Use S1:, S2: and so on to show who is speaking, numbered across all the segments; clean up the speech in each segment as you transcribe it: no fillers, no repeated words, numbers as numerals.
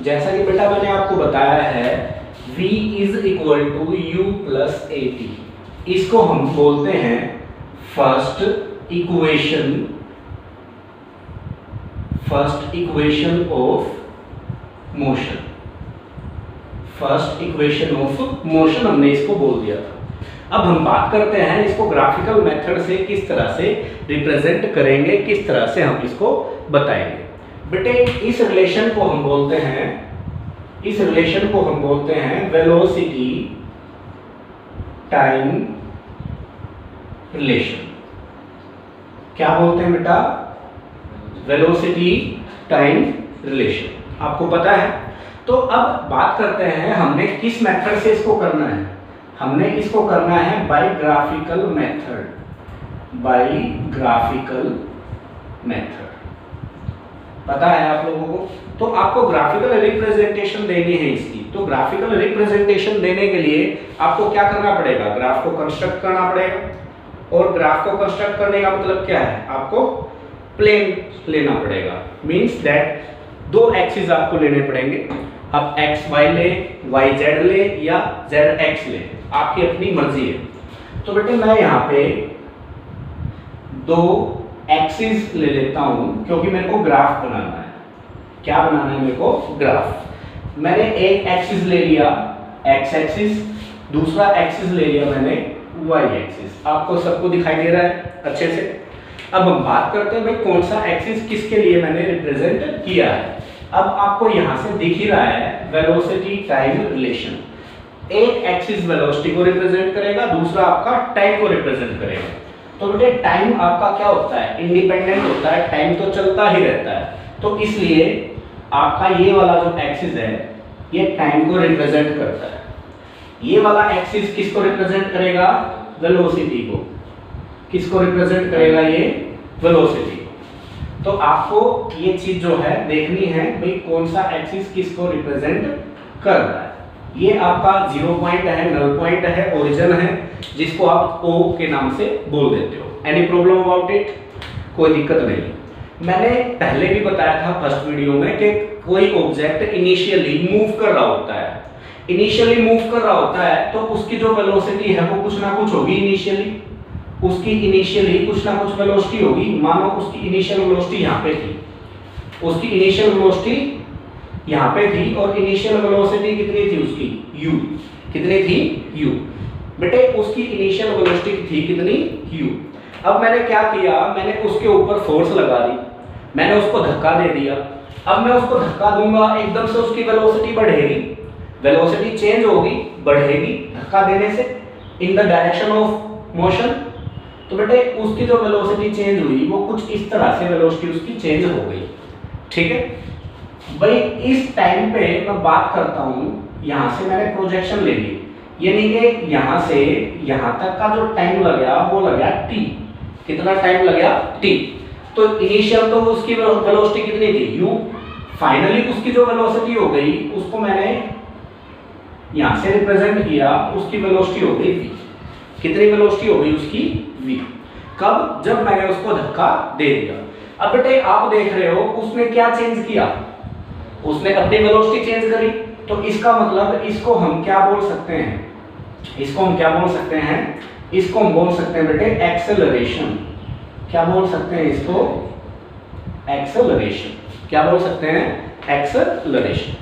S1: जैसा कि बेटा मैंने आपको बताया है v is equal to u plus a t, इसको हम बोलते हैं first equation of motion. First equation of motion हमने इसको बोल दिया था। अब हम बात करते हैं इसको ग्राफिकल मेथड से किस तरह से रिप्रेजेंट करेंगे, किस तरह से हम इसको बताएंगे। बेटे इस रिलेशन को हम बोलते हैं वेलोसिटी टाइम रिलेशन। क्या बोलते हैं बेटा? वेलोसिटी टाइम रिलेशन, आपको पता है। तो अब बात करते हैं हमने किस मेथड से इसको करना है। हमने इसको करना है बाय ग्राफिकल मेथड। पता है आप लोगों को? तो आपको ग्राफिकल रिप्रेजेंटेशन देनी है इसकी। तो ग्राफिकल रिप्रेजेंटेशन देने के लिए आपको क्या करना पड़ेगा? ग्राफ को कंस्ट्रक्ट करना पड़ेगा। और ग्राफ को कंस्ट्रक्ट करने का मतलब क्या है? आपको प्लेन लेना पड़ेगा। मींस दैट दो एक्सिस आपको लेने पड़ेंगे। आप एक्स वाई ले, वाई जेड ले या जेड एक्स ले, आपकी अपनी मर्जी है। तो बेटे मैं यहाँ पे दो एक्सिस ले लेता हूं क्योंकि मेरे को ग्राफ बनाना है। क्या बनाना है मेरे को? ग्राफ। मैंने एक एक्सिस ले लिया एक्स एक्सिस, दूसरा एक्सिस ले लिया मैंने वाई एक्सिस। आपको सबको दिखाई दे रहा है अच्छे से? अब हम बात करते हैं भाई कौन सा एक्सिस किसके लिए मैंने रिप्रेजेंट किया है। अब आपको यहां से दिख ही रहा है वेलोसिटी टाइम रिलेशन। एक एक्सिस वेलोसिटी को रिप्रेजेंट करेगा, दूसरा आपका टाइम को रिप्रेजेंट करेगा। तो बेटे टाइम आपका क्या होता है? इंडिपेंडेंट होता है, टाइम तो चलता ही रहता है। तो इसलिए आपका ये वाला जो एक्सिस है ये टाइम को रिप्रेजेंट करता है। ये वाला एक्सिस किसको रिप्रेजेंट करेगा? वेलोसिटी को। किसको रिप्रेजेंट करेगा? ये वेलोसिटी। तो आपको ये चीज जो है देखनी है भाई कौन सा एक्सिस किसको रिप्रेजेंट कर रहा है। ये आपका जीरो पॉइंट है, नल पॉइंट है, ओरिजिन है, जिसको आप O के नाम से बोल देते हो। Any problem about it? कोई दिक्कत नहीं। मैंने पहले भी बताया था फर्स्ट वीडियो में कि कोई ऑब्जेक्ट इनिशियली मूव कर रहा होता है। इनिशियली मूव कर रहा होता है तो उसकी जो वेलोसिटी है वो कुछ ना कुछ होगी। इनिशियली कुछ ना कुछ वेलोसिटी होगी। मानो उसकी इनिशियल वेलोसिटी यहाँ पे थी, उसकी इनिशियल वेलोसिटी यहाँ पे थी और इनिशियल वेलोसिटी कितनी थी उसकी? u। कितनी थी? u। बेटे उसकी इनिशियल वेलोसिटी थी कितनी? u। अब मैंने क्या किया? मैंने उसके ऊपर फोर्स लगा दी, मैंने उसको धक्का दे दिया। अब मैं उसको धक्का दूंगा, एकदम से उसकी वेलोसिटी बढ़ेगी, वेलोसिटी चेंज होगी, बढ़ेगी धक्का देने से in the direction of motion. तो बेटे उसकी जो वेलोसिटी चेंज हुई वो कुछ इस तरह से वेलोसिटी उसकी चेंज हो गई। ठीक है भाई, इस टाइम पे मैं बात करता हूं, यहां से मैंने प्रोजेक्शन ले ली, यानी कि यहां से यहां तक का जो टाइम लगा वो लगा t। कितना टाइम लगा? t। तो इनिशियल तो उसकी वेलोसिटी कितनी थी? u। फाइनली उसकी जो वेलोसिटी हो गई उसको मैंने यहां से रिप्रेजेंट किया, उसकी वेलोसिटी हो गई v। कितनी वेलोसिटी हो गई उसकी? v। कब? जब मैंने उसको धक्का दे दिया। अब बेटे आप देख रहे हो उसने क्या चेंज किया? उसने अपनी वेलोसिटी चेंज करी। तो इसका मतलब इसको हम क्या बोल सकते हैं? इसको हम क्या बोल सकते हैं? इसको हम बोल सकते हैं बेटे एक्सेलरेशन। क्या बोल सकते हैं इसको? एक्सेलरेशन। क्या बोल सकते हैं? एक्सेलरेशन।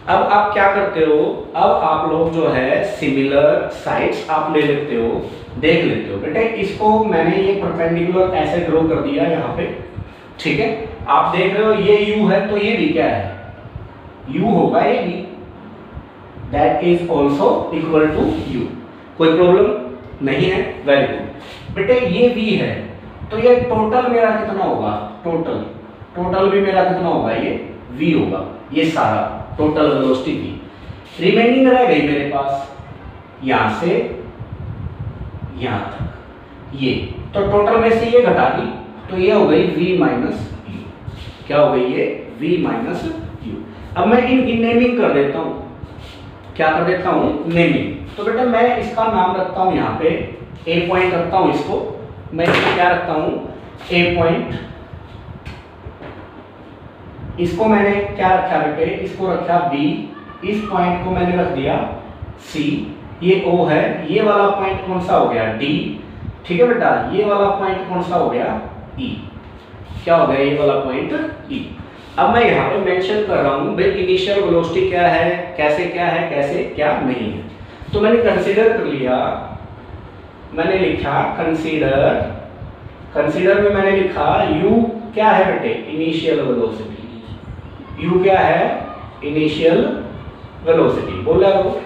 S1: अब आप क्या करते हो? अब आप लोग जो है सिमिलर साइड्स आप ले लेते हो, देख लेते हो। बेटे इसको मैंने ये परपेंडिकुलर ऐसे ड्रॉ कर दिया यहाँ पे। ठीक है, आप देख रहे हो ये u है तो ये भी क्या है? u होगा ये भी। That is also equal to u। कोई प्रॉब्लम नहीं है? Very good. बेटे ये v है तो ये टोटल मेरा कितना होगा? टोटल भी मेरा कितना होगा? ये v होगा। ये सारा टोटल वेलोसिटी v। रिमेनिंग रह गई मेरे पास यहां से यहां तक ये, तो टोटल में से ये घटा दी तो ये हो गई v माइनस u। क्या हो गई ये? v minus u। अब मैं इनकी नेमिंग कर देता हूं। क्या कर देता हूं? नेमिंग। तो बेटा मैं इसका नाम रखता हूं यहाँ पे a पॉइंट रखता हूं इसको। मैं इसको क्या रखता हूं? a पॉइंट इसको मैंने क्या रखा बेटे, इसको रखा B, इस पॉइंट को मैंने रख दिया C, ये O है, ये वाला पॉइंट कौन सा हो गया D, ठीक है बेटा, ये वाला पॉइंट कौन सा हो गया E, क्या हो गया ये वाला पॉइंट E। अब मैं यहाँ पे मेंशन कर रहा हूँ भाई इनिशियल वेलोसिटी क्या है, कैसे क्या नहीं है। तो मैंने कंसीडर कर लिया, मैंने लिखा कंसीडर में मैंने लिखा U क्या है बेटे, इनिशियल वेलोसिटी, U क्या है, इनिशियल वेलोसिटी, बोला वो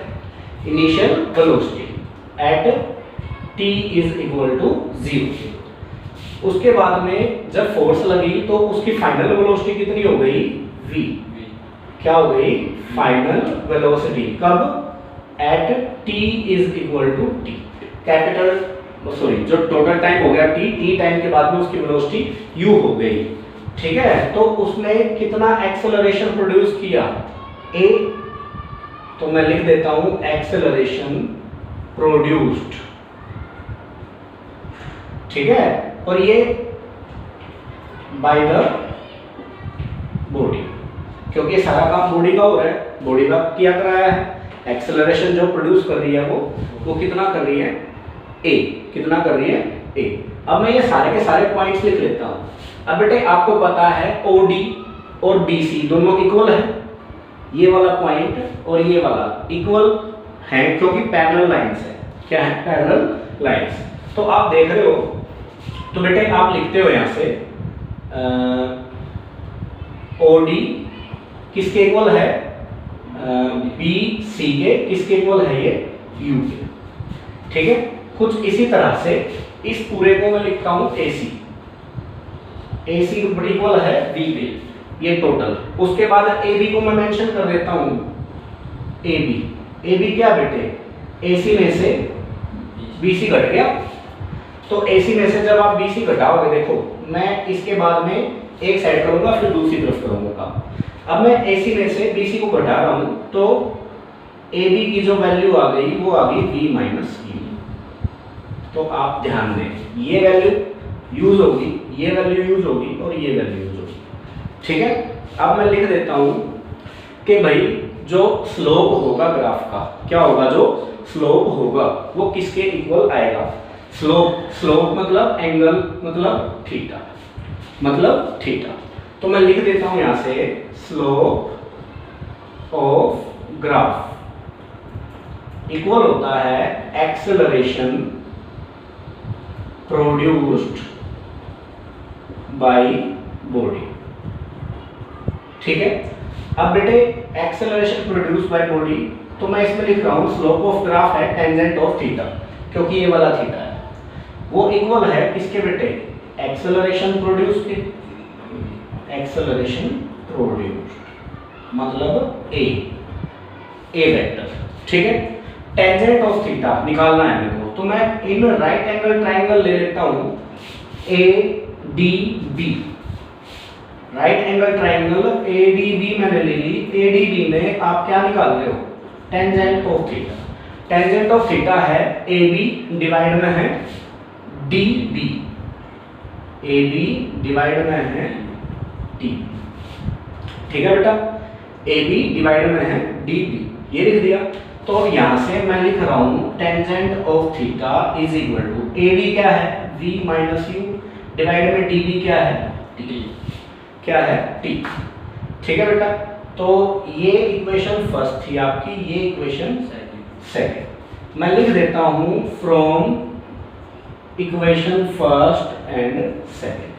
S1: initial velocity at t is equal to 0। उसके बाद में जब फोर्स लगी तो उसकी फाइनल वेलोसिटी कितनी हो गई, v, क्या हो गई, फाइनल वेलोसिटी, कब, at t is equal to t, capital sorry जो टोटल टाइम हो गया t टाइम के बाद में उसकी वेलोसिटी u हो गई, ठीक है। तो उसने कितना एक्सेलरेशन प्रोड्यूस किया, a, तो मैं लिख देता हूं एक्सेलरेशन प्रोड्यूस्ड, ठीक है, और ये बाय द बॉडी, क्योंकि सारा काम बॉडी का हो रहा है, बॉडी का किया कराया है, एक्सेलरेशन जो प्रोड्यूस कर रही है वो कितना कर रही है, a, कितना कर रही है a। अब मैं ये सारे के सारे पॉइंट्स लिख लेता हूं। अब बेटे आपको पता है OD और BC दोनों इक्वल है, ये वाला पॉइंट और ये वाला इक्वल है क्योंकि पैरेलल लाइंस है, क्या है, पैरेलल लाइंस। तो आप देख रहे हो, तो बेटे आप लिखते हो यहां से OD किसके इक्वल है, BC के किसके इक्वल है, ये U के, ठीक है। कुछ इसी तरह से इस पूरे को मैं लिखता हूं AC इक्वल है V पे, ये टोटल। उसके बाद AB को मैं मेंशन कर देता हूं, AB क्या बेटे, AC में से BC घट गया, तो AC में से जब आप BC घटाओगे, देखो मैं इसके बाद में एक साइड करूंगा फिर दूसरी तरफ करूंगा। अब मैं AC में से BC को घटा रहा हूं तो AB की जो वैल्यू आ गई वो आ गई V माइनस U। तो आप ध्यान दें, ये वैल्यू यूज होगी, ये वैल्यू यूज होगी और ये वैल्यू यूज होगी, ठीक है। अब मैं लिख देता हूं कि भाई जो स्लोप होगा ग्राफ का, क्या होगा, जो स्लोप होगा वो किसके इक्वल आएगा, स्लोप मतलब एंगल मतलब थीटा, तो मैं लिख देता हूं यहां से स्लोप ऑफ ग्राफ इक्वल होता है एक्सेलरेशन प्रोड्यूस्ड बाय बॉडी, ठीक है। अब बेटे एक्सेलरेशन प्रोड्यूस्ड बाय बॉडी, तो मैं इसमें लिख रहा हूं स्लोप ऑफ ग्राफ है टेंजेंट ऑफ थीटा, क्योंकि ये वाला थीटा है, वो इक्वल है किसके बेटे, एक्सेलरेशन प्रोड्यूस्ड के, एक्सेलरेशन प्रोड्यूस्ड मतलब a वेक्टर, ठीक है। टेंजेंट ऑफ थीटा निकालना है मेरे को, तो मैं इन राइट एंगल ट्रायंगल ले लेता हूं ADB, right angle triangle ADB मैंने ले ली। ADB में आप क्या निकाल रहे हो, tangent of theta, tangent of theta है AB डिवाइड में है DB, AB डिवाइड में है D, ठीक है बेटा, AB डिवाइड में है DB, ये लिख दिया। तो अब यहां से मैं लिख रहा हूं tangent of theta is equal to AD क्या है, V माइनस U डिवाइड में DB क्या है, T, क्या है T, ठीक है बेटा। तो ये इक्वेशन फर्स्ट थी आपकी, ये इक्वेशन सेकंड। मैं लिख देता हूं from equation first and second.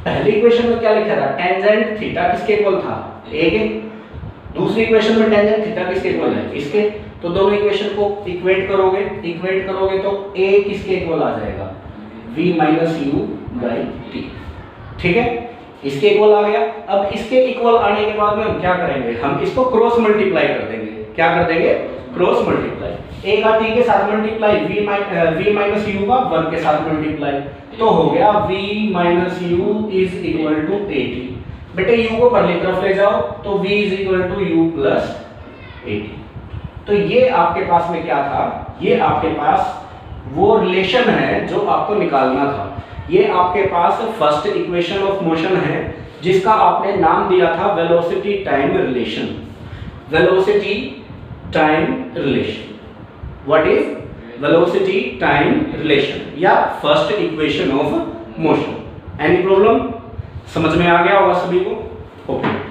S1: पहली इक्वेशन में क्या लिखा था, टेंजेंट थीटा किसके इक्वल था, A के। दूसरी इक्वेशन में टेंजेंट थीटा किसके इक्वल है, इसके। तो दोनों इक्वेशन को इक्वेट करोगे तो A किसके इक्वल आ जाएगा, V minus U by T, ठीक है, इसके इक्वल आ गया। अब इसके इक्वल आने के बाद में हम क्या करेंगे, हम इसको क्रॉस मल्टीप्लाई कर देंगे। क्या कर देंगे, क्रॉस मल्टीप्लाई, A का T के साथ मल्टीप्लाई, V माइनस U का 1 के साथ मल्टीप्लाई, तो हो गया V minus U is equal to AT। बेटे U को पहली तरफ ले जाओ तो V is equal to U plus AT। तो ये आपके पास में क्या था, ये आपके पास वो रिलेशन है जो आपको निकालना था। ये आपके पास फर्स्ट इक्वेशन ऑफ मोशन है जिसका आपने नाम दिया था velocity time relation. Velocity time relation, what is velocity time relation या first equation of motion. Any problem? समझ में आ गया होगा सभी को? ओके।